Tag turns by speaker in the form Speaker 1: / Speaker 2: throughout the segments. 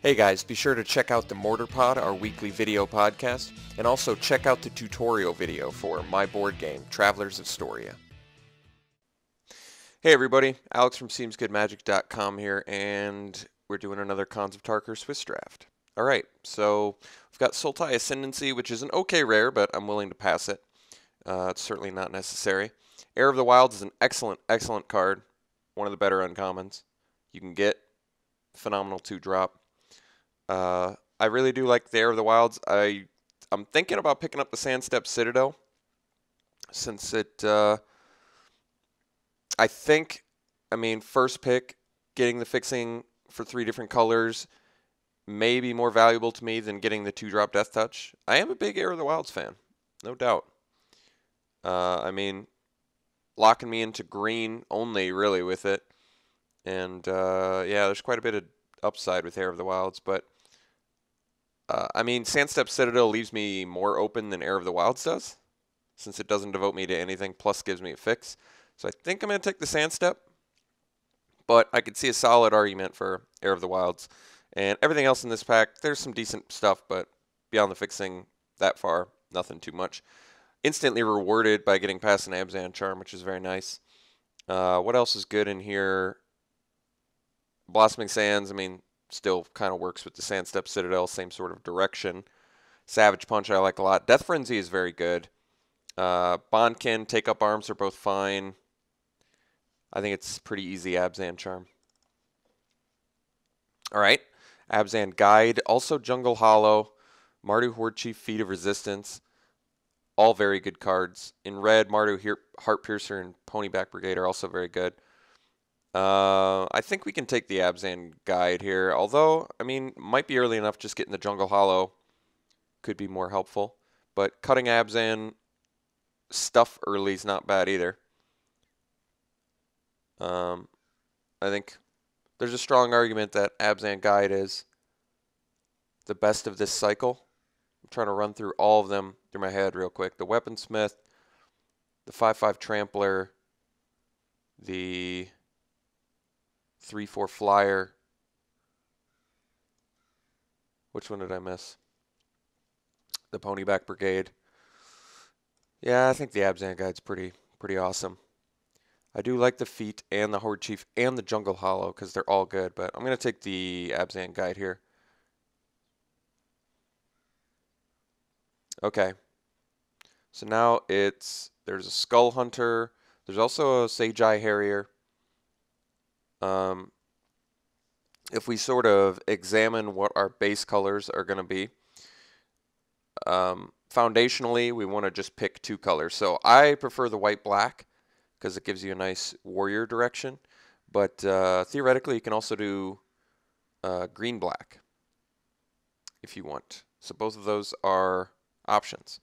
Speaker 1: Hey guys, be sure to check out the Mortar Pod, our weekly video podcast, and also check out the tutorial video for my board game, Travelers of Storia. Hey everybody, Alex from SeemsGoodMagic.com here, and we're doing another Khans of Tarkir Swiss draft. Alright, so we've got Sultai Ascendancy, which is an okay rare, but I'm willing to pass it. It's certainly not necessary. Heir of the Wilds is an excellent, excellent card. One of the better uncommons you can get. Phenomenal 2-drop. I really do like the Heir of the Wilds. I'm thinking about picking up the Sandstep Citadel, since it, I mean, first pick, getting the fixing for 3 different colors may be more valuable to me than getting the 2-drop Death Touch. I am a big Heir of the Wilds fan, no doubt. I mean, locking me into green only, really, with it. And, yeah, there's quite a bit of upside with Heir of the Wilds, but I mean, Sandstep Citadel leaves me more open than Heir of the Wilds does, since it doesn't devote me to anything, plus gives me a fix. So I think I'm going to take the Sandstep, but I could see a solid argument for Heir of the Wilds. And everything else in this pack, there's some decent stuff, but beyond the fixing that far, nothing too much. Instantly rewarded by getting past an Abzan Charm, which is very nice. What else is good in here? Blossoming Sands, I mean, still kind of works with the Sandstep Citadel, same sort of direction. Savage Punch I like a lot. Death Frenzy is very good. Bondkin, Take Up Arms are both fine. I think it's pretty easy Abzan Charm. Alright, Abzan Guide, also Jungle Hollow, Mardu Horde Chief, Feet of Resistance. All very good cards. In red, Mardu Heart Piercer and Ponyback Brigade are also very good. I think we can take the Abzan Guide here, although, I mean, might be early enough, just getting the Jungle Hollow could be more helpful. But cutting Abzan stuff early is not bad either. I think there's a strong argument that Abzan Guide is the best of this cycle. I'm trying to run through all of them through my head real quick. The Weaponsmith, the 5/5 Trampler, the 3/4 Flyer. Which one did I miss? The Ponyback Brigade. Yeah, I think the Abzan Guide's pretty awesome. I do like the Feet and the Horde Chief and the Jungle Hollow because they're all good, but I'm going to take the Abzan Guide here. Okay. So now there's a Skull Hunter. There's also a Sage-Eye Harrier. If we sort of examine what our base colors are going to be, foundationally, we want to just pick 2 colors. So I prefer the white-black because it gives you a nice warrior direction. But theoretically, you can also do green-black if you want. So both of those are options.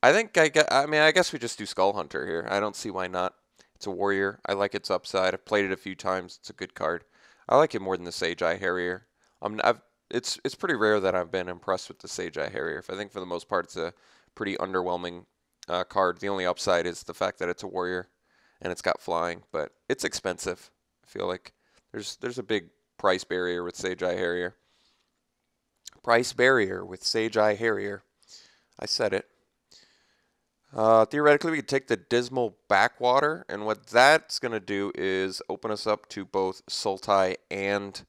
Speaker 1: I guess we just do Skull Hunter here. I don't see why not. It's a warrior. I like its upside. I've played it a few times. It's a good card. I like it more than the Sage-Eye Harrier. It's pretty rare that I've been impressed with the Sage-Eye Harrier. I think for the most part it's a pretty underwhelming card. The only upside is the fact that it's a warrior and it's got flying, but it's expensive. I feel like there's a big price barrier with Sage-Eye Harrier. Price barrier with Sage-Eye Harrier. I said it. Theoretically, we could take the Dismal Backwater, and what that's going to do is open us up to both Sultai and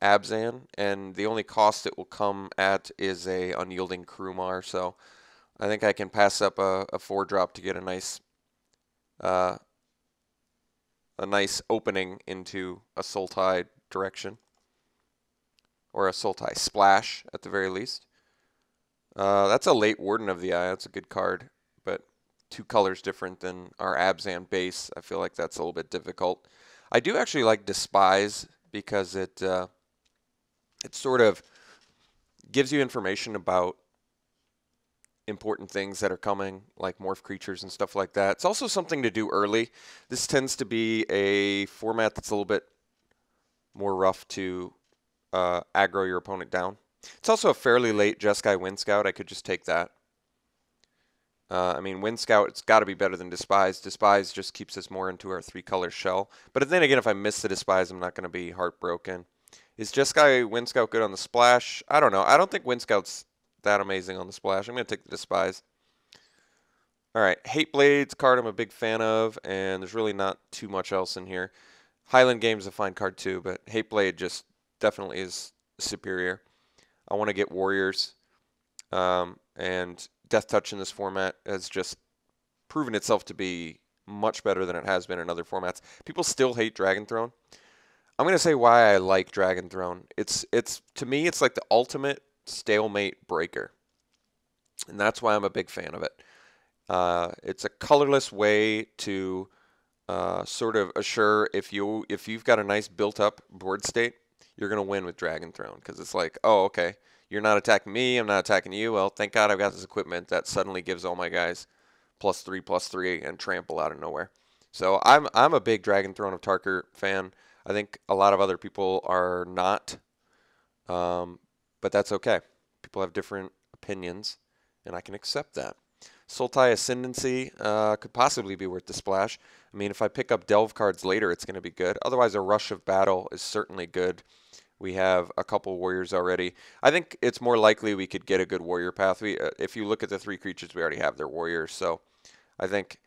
Speaker 1: Abzan, and the only cost it will come at is a Unyielding Krumar, so I think I can pass up a 4-drop to get a nice opening into a Sultai direction, or a Sultai Splash at the very least. That's a late Warden of the Eye. That's a good card, but 2 colors different than our Abzan base. I feel like that's a little bit difficult. I do actually like Despise because it sort of gives you information about important things that are coming, like morph creatures and stuff like that. It's also something to do early. This tends to be a format that's a little bit more rough to aggro your opponent down. It's also a fairly late Jeskai Wind Scout. I could just take that. I mean, Wind Scout, it's got to be better than Despise. Despise just keeps us more into our 3-color shell. But then again, if I miss the Despise, I'm not going to be heartbroken. Is Jeskai Wind Scout good on the splash? I don't know. I don't think Wind Scout's that amazing on the splash. I'm going to take the Despise. All right, Hate Blades card I'm a big fan of, and there's really not too much else in here. Highland Game's a fine card too, but Hate Blade just definitely is superior. I want to get Warriors, and Death Touch in this format has just proven itself to be much better than it has been in other formats. People still hate Dragon Throne. I'm going to say why I like Dragon Throne. It's to me it's like the ultimate stalemate breaker. And that's why I'm a big fan of it. It's a colorless way to sort of assure if you've got a nice built-up board state, you're gonna win with Dragon Throne because it's like, oh, okay, you're not attacking me, I'm not attacking you. Well, thank God I've got this equipment that suddenly gives all my guys +3/+3 and trample out of nowhere. So I'm a big Dragon Throne of Tarkir fan. I think a lot of other people are not, but that's okay. People have different opinions, and I can accept that. Sultai Ascendancy could possibly be worth the splash. I mean, if I pick up Delve cards later, it's going to be good. Otherwise, a Rush of Battle is certainly good. We have a couple Warriors already. I think it's more likely we could get a good Warrior path. If you look at the 3 creatures, we already have their Warriors. So I think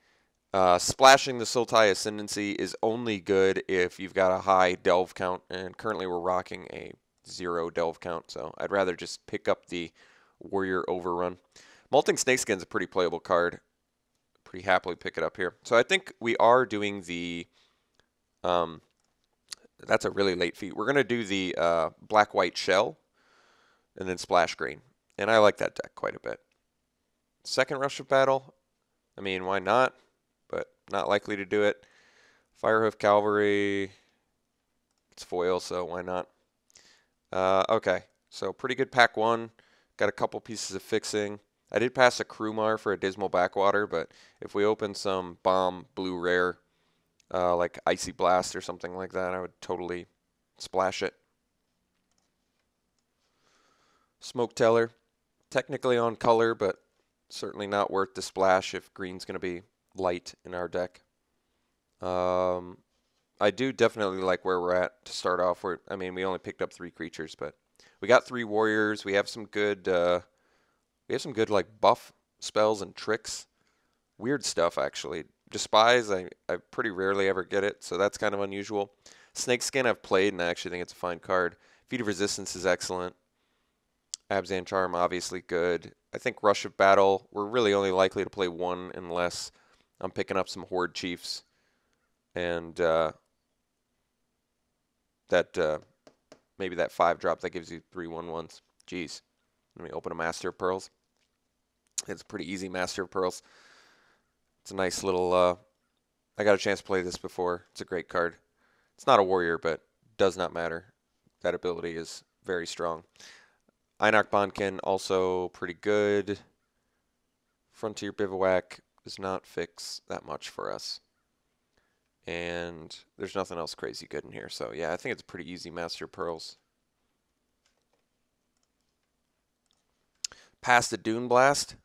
Speaker 1: splashing the Sultai Ascendancy is only good if you've got a high Delve count. And currently we're rocking a 0 Delve count. So I'd rather just pick up the Warrior Overrun. Molting Snakeskin's a pretty playable card. Pretty happily pick it up here. So I think we are doing the, that's a really late feat. We're going to do the Black-White Shell and then Splash Green. And I like that deck quite a bit. Second Rush of Battle, I mean, why not? But not likely to do it. Firehoof Cavalry, it's foil, so why not? Okay, so pretty good pack 1. Got a couple pieces of fixing. I did pass a Krumar for a Dismal Backwater, but if we open some Bomb Blue Rare, like Icy Blast or something like that, I would totally splash it. Smoke Teller, technically on color, but certainly not worth the splash if green's going to be light in our deck. I do definitely like where we're at to start off. I mean, we only picked up 3 creatures, but we got 3 Warriors. We have some good... we have some good like buff spells and tricks. Weird stuff, actually. Despise, I pretty rarely ever get it, so that's kind of unusual. Snakeskin I've played, and I actually think it's a fine card. Feat of Resistance is excellent. Abzan Charm, obviously good. I think Rush of Battle, we're really only likely to play 1 unless I'm picking up some Horde Chiefs. And maybe that 5-drop that gives you 3/1/1s. Jeez. Let me open a Master of Pearls. It's a pretty easy Master of Pearls. It's a nice little, I got a chance to play this before. It's a great card. It's not a warrior, but does not matter. That ability is very strong. Einarch Bonkin, also pretty good. Frontier Bivouac does not fix that much for us. And there's nothing else crazy good in here. So yeah, I think it's a pretty easy Master of Pearls. Past the Dune Blast.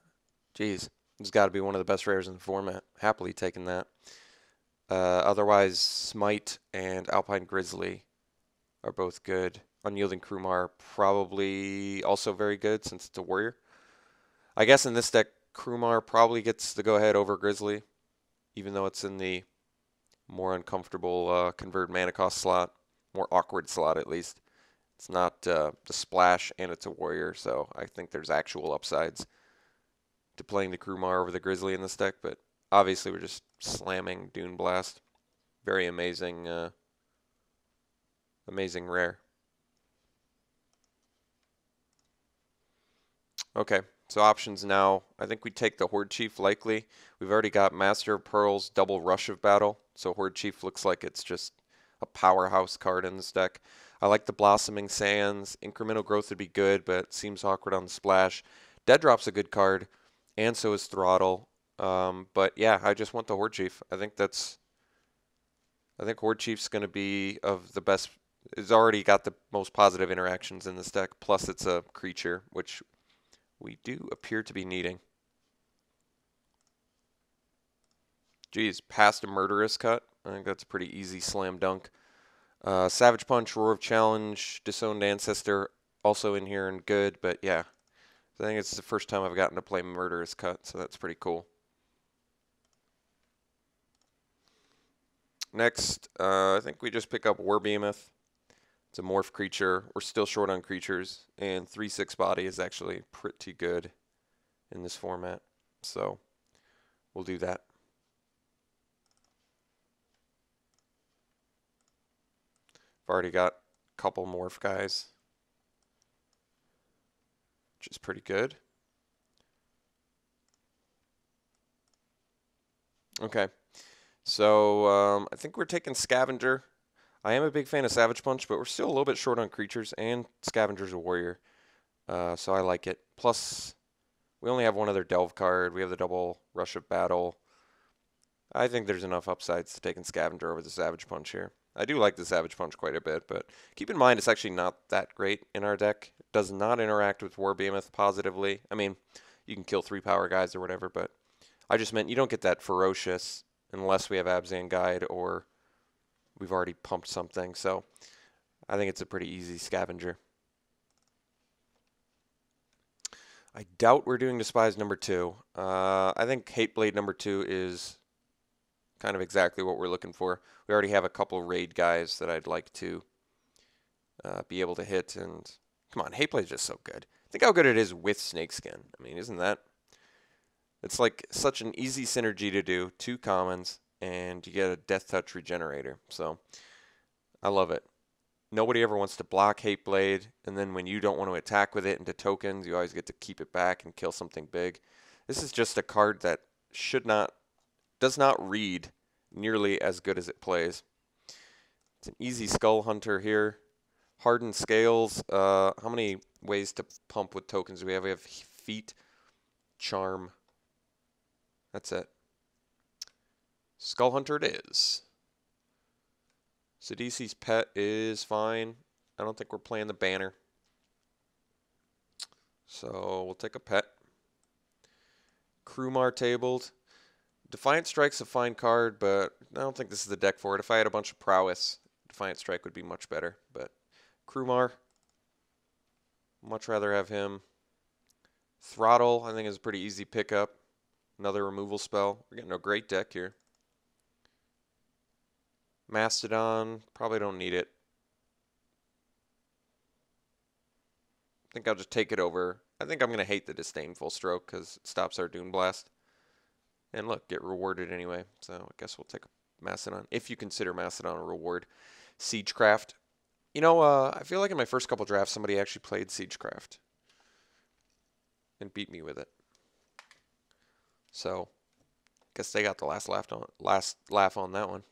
Speaker 1: Jeez, it's got to be one of the best rares in the format. Happily taking that. Otherwise, Smite and Alpine Grizzly are both good. Unyielding Krumar probably also very good since it's a warrior. I guess in this deck, Krumar probably gets the go-ahead over Grizzly, even though it's in the more uncomfortable convert mana cost slot, more awkward slot at least. It's not the splash, and it's a warrior, so I think there's actual upsides to playing the Krumar over the Grizzly in this deck, but obviously we're just slamming Dune Blast. Very amazing, amazing rare. Okay, so options now. I think we take the Horde Chief likely. We've already got Master of Pearls, double Rush of Battle, so Horde Chief looks like it's just a powerhouse card in this deck. I like the Blossoming Sands. Incremental Growth would be good, but it seems awkward on the splash. Dead Drop's a good card, and so is Throttle. But yeah, I just want the Horde Chief. I think Horde Chief's going to be of the best. It's already got the most positive interactions in this deck. Plus, it's a creature, which we do appear to be needing. Geez, past a Murderous Cut. I think that's a pretty easy slam dunk. Savage Punch, Roar of Challenge, Disowned Ancestor, also in here and good, but yeah. I think it's the first time I've gotten to play Murderous Cut, so that's pretty cool. Next, I think we just pick up War Behemoth. It's a morph creature. We're still short on creatures, and 3/6 body is actually pretty good in this format, so we'll do that. I've already got a couple morph guys, which is pretty good. Okay, so I think we're taking Scavenger. I am a big fan of Savage Punch, but we're still a little bit short on creatures, and Scavenger's a warrior, so I like it. Plus, we only have one other Delve card. We have the double Rush of Battle. I think there's enough upsides to taking Scavenger over the Savage Punch here. I do like the Savage Punch quite a bit, but keep in mind it's actually not that great in our deck. It does not interact with War Behemoth positively. I mean, you can kill 3 power guys or whatever, but I just meant you don't get that ferocious unless we have Abzan Guide or we've already pumped something. So I think it's a pretty easy Scavenger. I doubt we're doing Despise number 2. I think Hateblade number 2 is kind of exactly what we're looking for. We already have a couple raid guys that I'd like to be able to hit. And come on, Hateblade is just so good. Think how good it is with Snakeskin. I mean, isn't that? It's like such an easy synergy to do. 2 commons, and you get a Death Touch Regenerator. So I love it. Nobody ever wants to block Hateblade, and then when you don't want to attack with it into tokens, you always get to keep it back and kill something big. This is just a card that does not read nearly as good as it plays. It's an easy Skull Hunter here. Hardened Scales. How many ways to pump with tokens do we have? We have Feet, Charm. That's it. Skull Hunter it is. Sidisi's Pet is fine. I don't think we're playing the banner. So we'll take a pet. Krumar tabled. Defiant Strike's a fine card, but I don't think this is the deck for it. If I had a bunch of prowess, Defiant Strike would be much better. But Krumar, much rather have him. Throttle, I think, is a pretty easy pickup. Another removal spell. We're getting a great deck here. Mastodon, probably don't need it. I think I'll just take it over. I think I'm going to hate the Disdainful Stroke because it stops our Dune Blast. And look, get rewarded anyway. So I guess we'll take a Mastodon, if you consider Mastodon a reward. Siegecraft. You know, I feel like in my first couple drafts, somebody actually played Siegecraft and beat me with it. So I guess they got the last laugh on that one.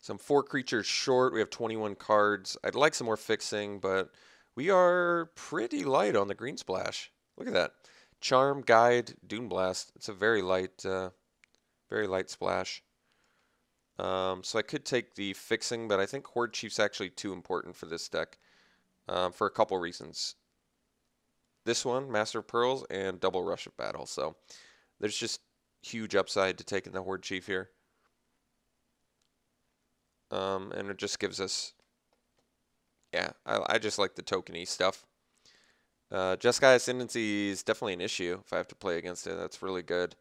Speaker 1: Some 4 creatures short. We have 21 cards. I'd like some more fixing, but we are pretty light on the green splash. Look at that. Charm, Guide, Dune Blast. It's a very light splash. So I could take the fixing, but I think Horde Chief's actually too important for this deck for a couple reasons. This one, Master of Pearls, and double Rush of Battle. So there's just huge upside to taking the Horde Chief here. And it just gives us, yeah, I just like the tokeny stuff. Jeskai Ascendancy is definitely an issue if I have to play against it. That's really good.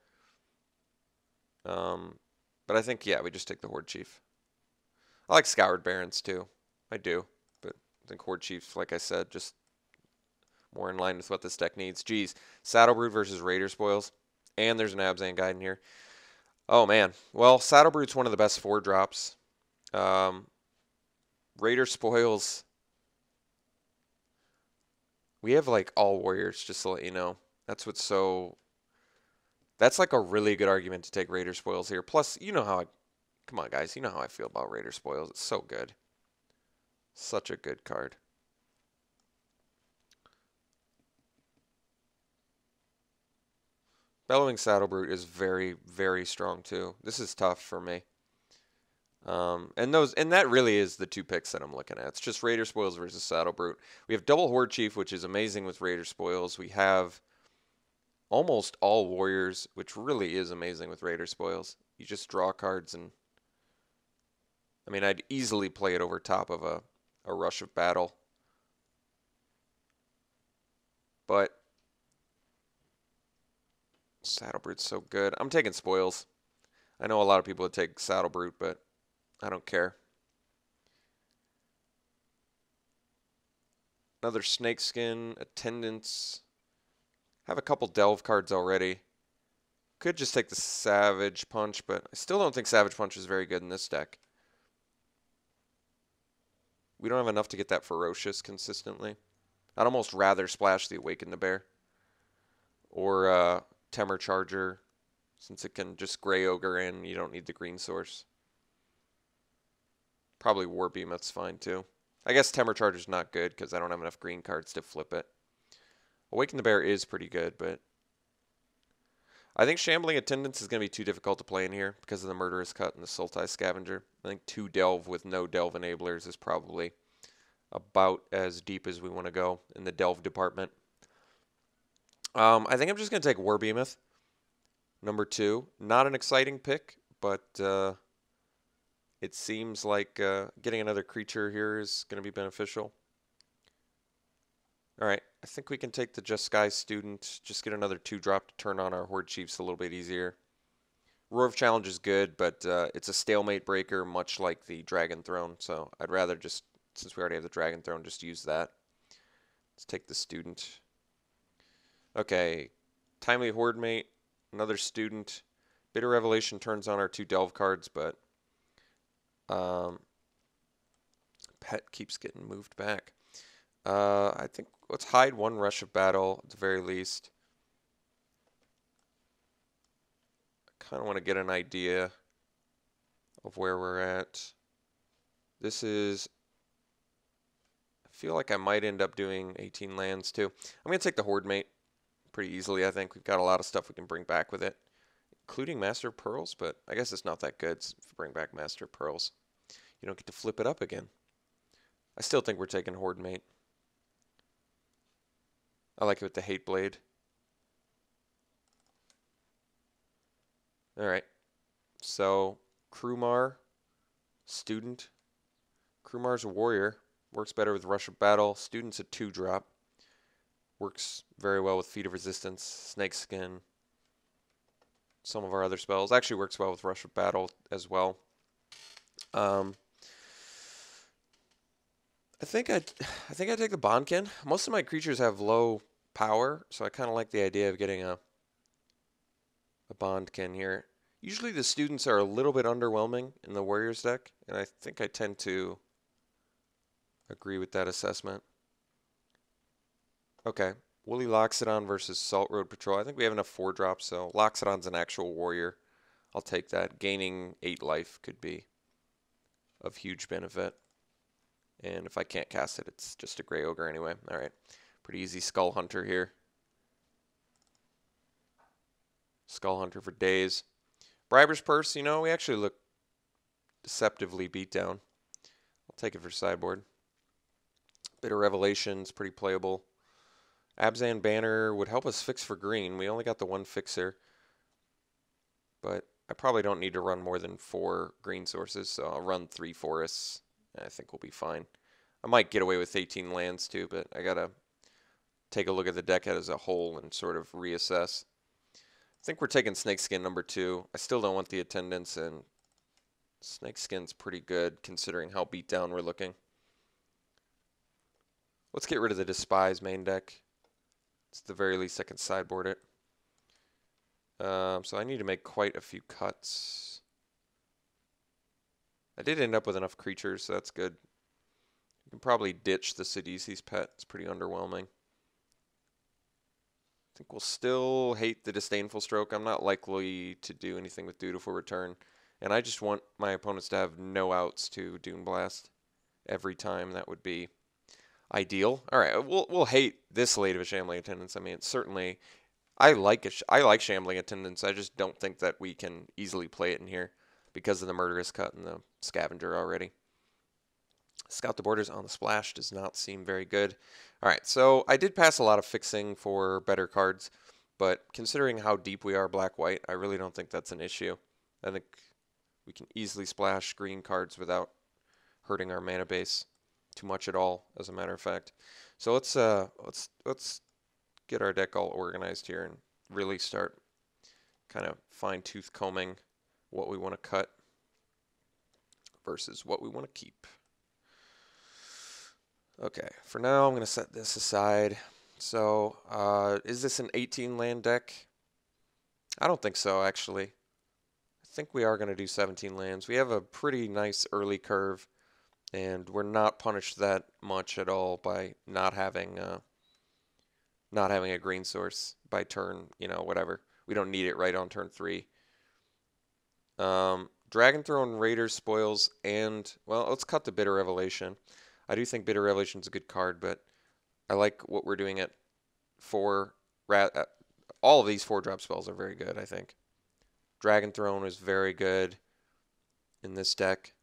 Speaker 1: But I think, yeah, we just take the Horde Chief. I like Scoured Barons too. I do. But I think Horde Chief, like I said, just more in line with what this deck needs. Geez, Saddlebrood versus Raider Spoils. And there's an Abzan Guide in here. Oh, man. Well, Saddlebrood's one of the best 4-drops. Raider Spoils. We have like all warriors, just to let you know. That's like a really good argument to take Raider Spoils here. Plus, you know how come on guys, you know how I feel about Raider Spoils. It's so good. Such a good card. Bellowing Saddlebrute is very, very strong too. This is tough for me. And that really is the 2 picks that I'm looking at. It's just Raider Spoils versus Saddlebrute. We have double Horde Chief, which is amazing with Raider Spoils. We have almost all warriors, which really is amazing with Raider Spoils. You just draw cards and I mean, I'd easily play it over top of a Rush of Battle. But Saddle Brute's so good. I'm taking spoils. I know a lot of people would take Saddle Brute, but I don't care. Another Snakeskin, Attendance. Have a couple Delve cards already. Could just take the Savage Punch, but I still don't think Savage Punch is very good in this deck. We don't have enough to get that Ferocious consistently. I'd almost rather splash the Awaken the Bear. Or Temur Charger, since it can just Gray Ogre in. You don't need the green source. Probably War Behemoth's fine too. I guess Temur Charger's not good because I don't have enough green cards to flip it. Awaken the Bear is pretty good, but I think Shambling Attendance is going to be too difficult to play in here because of the Murderous Cut and the Sultai Scavenger. I think 2 Delve with no Delve enablers is probably about as deep as we want to go in the Delve department. I think I'm just going to take War Behemoth, number 2. Not an exciting pick, but it seems like getting another creature here is going to be beneficial. All right, I think we can take the Just Sky Student, just get another 2-drop to turn on our Horde Chiefs a little bit easier. Roar of Challenge is good, but it's a stalemate breaker, much like the Dragon Throne, so I'd rather just, since we already have the Dragon Throne, just use that. Let's take the Student. Okay, Timely Horde Mate, another Student. Bitter Revelation turns on our 2 Delve cards, but Pet keeps getting moved back. I think let's hide 1 Rush of Battle at the very least. I kind of want to get an idea of where we're at. This is, I feel like I might end up doing 18 lands too. I'm going to take the Horde Mate pretty easily, I think. We've got a lot of stuff we can bring back with it, including Master of Pearls, but I guess it's not that good if you bring back Master of Pearls. You don't get to flip it up again. I still think we're taking Horde Mate. I like it with the Hate Blade. Alright. So, Krumar, Student. Krumar's a warrior. Works better with Rush of Battle. Student's a 2-drop. Works very well with Feet of Resistance, Snakeskin, some of our other spells. Actually works well with Rush of Battle as well. I think I'd take the Bondkin. Most of my creatures have low power, so I kind of like the idea of getting a Bondkin here. Usually the Students are a little bit underwhelming in the Warriors deck, and I think I tend to agree with that assessment. Okay, Woolly Loxodon versus Salt Road Patrol. I think we have enough 4-drops, so Loxodon's an actual warrior. I'll take that. Gaining 8 life could be of huge benefit. And if I can't cast it, it's just a Gray Ogre anyway. All right, pretty easy Skull Hunter here. Skull Hunter for days. Briber's Purse, you know, we actually look deceptively beat down. I'll take it for sideboard. Bitter Revelation's pretty playable. Abzan Banner would help us fix for green. We only got the 1 fixer. But I probably don't need to run more than 4 green sources, so I'll run 3 forests. I think we'll be fine. I might get away with 18 lands too, but I gotta take a look at the deck as a whole and sort of reassess. I think we're taking Snakeskin number 2. I still don't want the Attendance, and Snakeskin's pretty good considering how beat down we're looking. Let's get rid of the Despise main deck. At the very least I can sideboard it. So I need to make quite a few cuts. I did end up with enough creatures, so that's good. You can probably ditch the Sidisi's Pet. It's pretty underwhelming. I think we'll still hate the Disdainful Stroke. I'm not likely to do anything with Dutiful Return. And I just want my opponents to have no outs to Dune Blast every time. That would be ideal. All right, we'll hate this late of a Shambling Attendance. I mean, it's certainly, I like Shambling Attendance. I just don't think that we can easily play it in here because of the Murderous Cut and the Scavenger already. Scout the Borders on the splash does not seem very good. All right, so I did pass a lot of fixing for better cards, but considering how deep we are black-white, I really don't think that's an issue. I think we can easily splash green cards without hurting our mana base too much at all, as a matter of fact. So let's get our deck all organized here and really start kind of fine-tooth combing what we want to cut versus what we want to keep. Okay, for now I'm going to set this aside. So, is this an 18 land deck? I don't think so, actually. I think we are going to do 17 lands. We have a pretty nice early curve, and we're not punished that much at all by not having a green source by turn, whatever. We don't need it right on turn 3. Dragon Throne, Raider, Spoils, and, well, let's cut the Bitter Revelation. I do think Bitter Revelation is a good card, but I like what we're doing at 4. All of these 4-drop spells are very good, I think. Dragon Throne is very good in this deck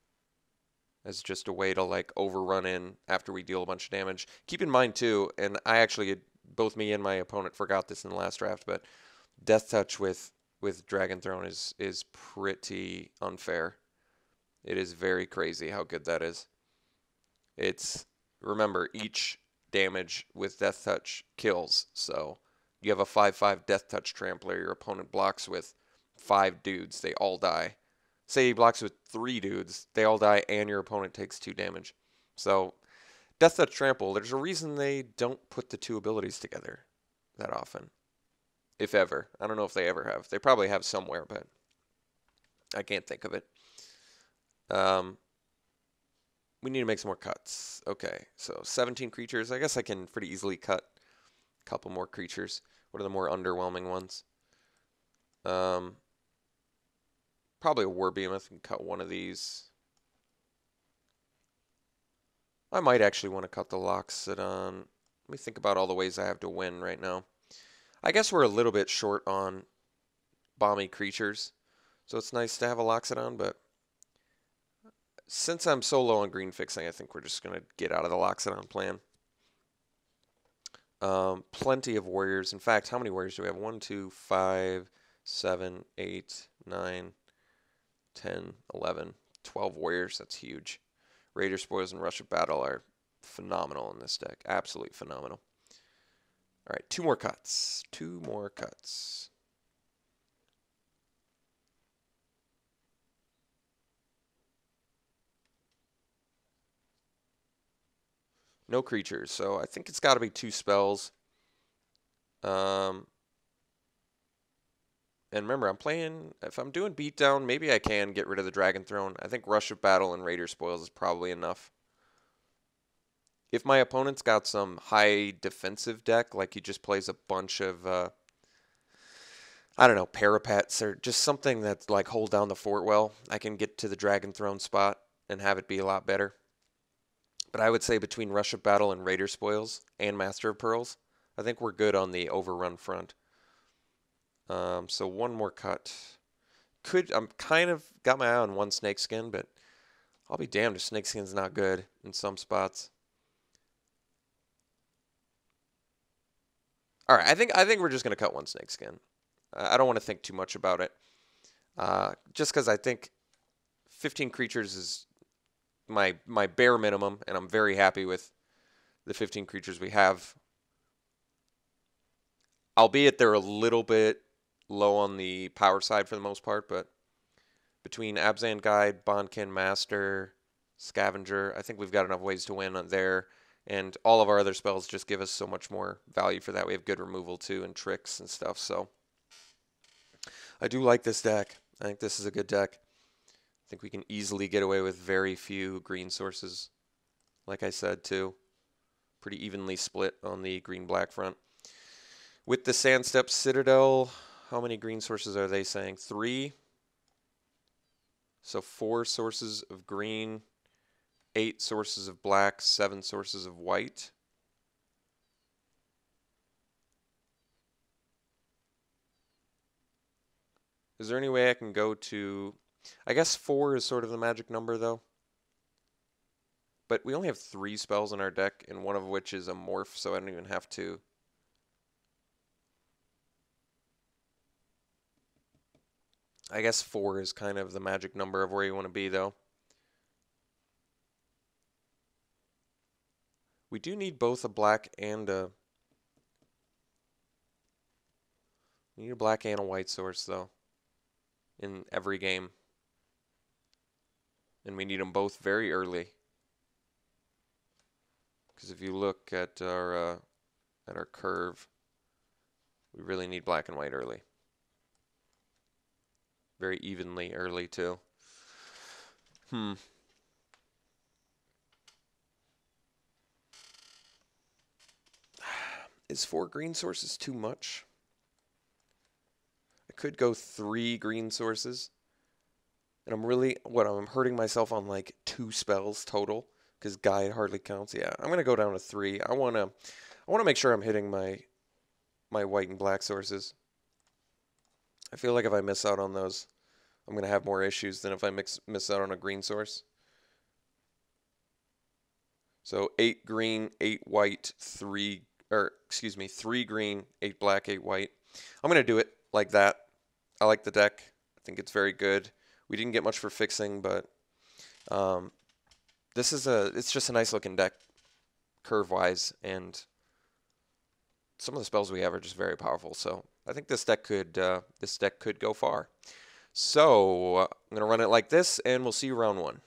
Speaker 1: as just a way to, like, overrun in after we deal a bunch of damage. Keep in mind, too, and I actually, both me and my opponent forgot this in the last draft, but Death Touch with Dragon Throne is pretty unfair. It is very crazy how good that is. Remember, each damage with Death Touch kills, so you have a 5/5 Death Touch Trampler, your opponent blocks with 5 dudes, they all die. Say he blocks with 3 dudes, they all die, and your opponent takes 2 damage. So, Death Touch Trample, there's a reason they don't put the 2 abilities together that often. If ever. I don't know if they ever have. They probably have somewhere, but I can't think of it. We need to make some more cuts. Okay, so 17 creatures. I guess I can pretty easily cut a couple more creatures. What are the more underwhelming ones? Probably a War Behemoth. Can cut one of these. I might actually want to cut the Loxodon. Let me think about all the ways I have to win right now. I guess we're a little bit short on bomby creatures, so it's nice to have a Loxodon, but since I'm so low on green fixing, I think we're just going to get out of the Loxodon plan. Plenty of warriors. In fact, how many warriors do we have? 1, 2, 5, 7, 8, 9, 10, 11, 12 warriors. That's huge. Raider, Spoils, and Rush of Battle are phenomenal in this deck. Absolutely phenomenal. All right, 2 more cuts. 2 more cuts. No creatures, so I think it's got to be 2 spells. And remember, if I'm doing Beatdown, maybe I can get rid of the Dragon Throne. I think Rush of Battle and Raider Spoils is probably enough. If my opponent's got some high defensive deck, like he just plays a bunch of, I don't know, Parapets or just something that's like hold down the fort well, I can get to the Dragon Throne spot and have it be a lot better. But I would say between Rush of Battle and Raider Spoils and Master of Pearls, I think we're good on the overrun front. So 1 more cut. I'm kind of got my eye on 1 Snakeskin, but I'll be damned if Snakeskin's not good in some spots. All right, I think we're just gonna cut 1 Snakeskin. I don't want to think too much about it. Just because I think 15 creatures is my bare minimum, and I'm very happy with the 15 creatures we have. Albeit they're a little bit low on the power side for the most part, but between Abzan Guide, Bondkin Master, Scavenger, I think we've got enough ways to win on there, and all of our other spells just give us so much more value for that. We have good removal too, and tricks and stuff, so I do like this deck. I think this is a good deck. I think we can easily get away with very few green sources, like I said too. Pretty evenly split on the green-black front. With the Sandstep Citadel, how many green sources are they saying? 3. So 4 sources of green, 8 sources of black, 7 sources of white. Is there any way I can go to... I guess 4 is sort of the magic number, though. But we only have 3 spells in our deck, and one of which is a morph, so I don't even have to... I guess 4 is kind of the magic number of where you want to be, though. We do need both a black and a... We need a black and a white source, though, in every game. And we need them both very early. Because if you look at our curve, we really need black and white early. Very evenly early, too. Is 4 green sources too much? I could go 3 green sources. And I'm hurting myself on like 2 spells total. Because guide hardly counts. Yeah, I'm going to go down to 3. I want to make sure I'm hitting my white and black sources. I feel like if I miss out on those, I'm going to have more issues than if I miss out on a green source. So 8 green, 8 white, 3 green, 8 black, 8 white. I'm going to do it like that. I like the deck. I think it's very good. We didn't get much for fixing, but it's just a nice looking deck curve-wise, and some of the spells we have are just very powerful. So I think this deck could go far. So I'm going to run it like this, and we'll see you round 1.